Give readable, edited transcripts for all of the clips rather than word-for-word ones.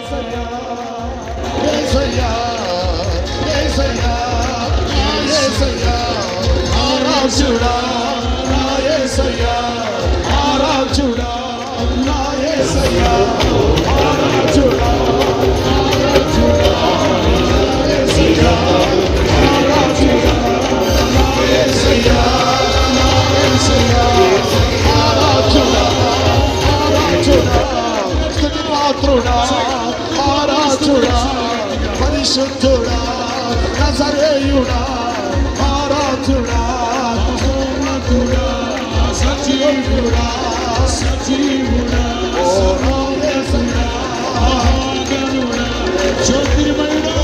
యేసయ్యా యేసయ్యా యేసయ్యా ఆరాధ్యుడా నా యేసయ్యా ఆరాధ్యుడా నా యేసయ్యా ఆరాధ్యుడా ఆరాధ్యుడా యేసయ్యా ఆరాధ్యుడా నా యేసయ్యా నా యేసయ్యా ఆరాధ్యుడా ఆరాధ్యుడా స్తుతి పాత్రుడా ఆరాధ్యుడా పరిశుద్ధుడా నజరేయుడా ఆరాధ్యుడా మహోన్నతుడా సజీవుడా సజీవుడా ఓ నా యేసయ్యా మహాగణుడా జ్యోతిర్మయుడా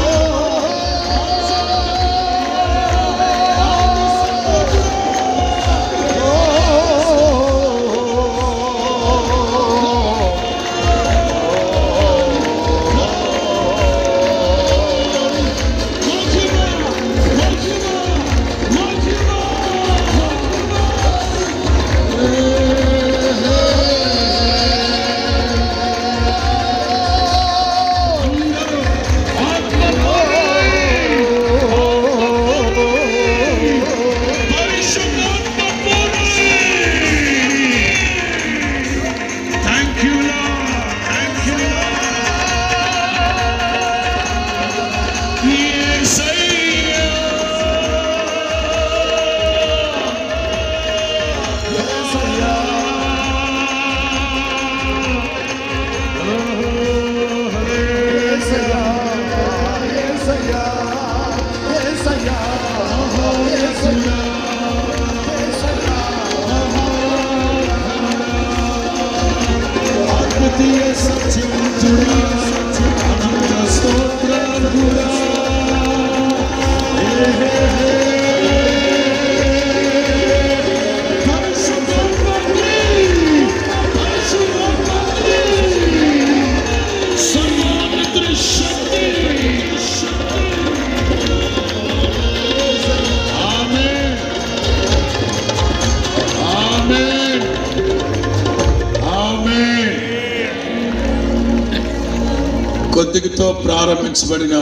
కొద్దిగతో ప్రారంభించబడిన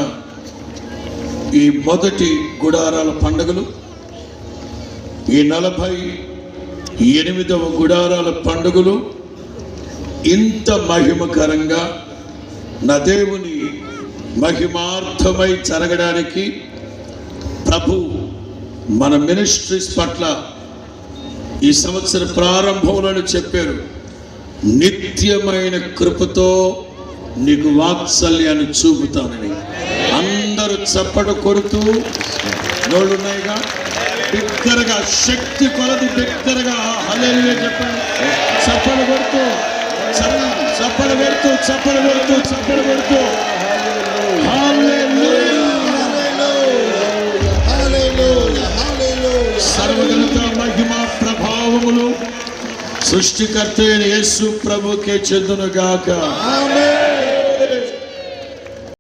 ఈ మొదటి గుడారాల పండుగలు, ఈ 48వ గుడారాల పండుగలు ఇంత మహిమకరంగా నా దేవుని మహిమార్థమై జరగడానికి ప్రభు మన మినిస్ట్రీస్ పట్ల ఈ సంవత్సర ప్రారంభంలో చెప్పారు. నిత్యమైన కృపతో నీకు వాత్సల్యాన్ని చూపుతానని. అందరూ చప్పట కొడుతూ, నోళ్ళున్నాయిగా బిగ్గరగా, శక్తి కొలది బిగ్గరగా హల్లెలూయా చెప్పండి. చప్పలు కొడుతూ, చప్పలు కొడుతూ, చప్పలు కొడుతూ, చప్పలు కొడుతూ సర్వగణత మహిమ ప్రభావములు సృష్టికర్త అయిన యేసు ప్రభుకే చెందునుగాక. ఆమేన్.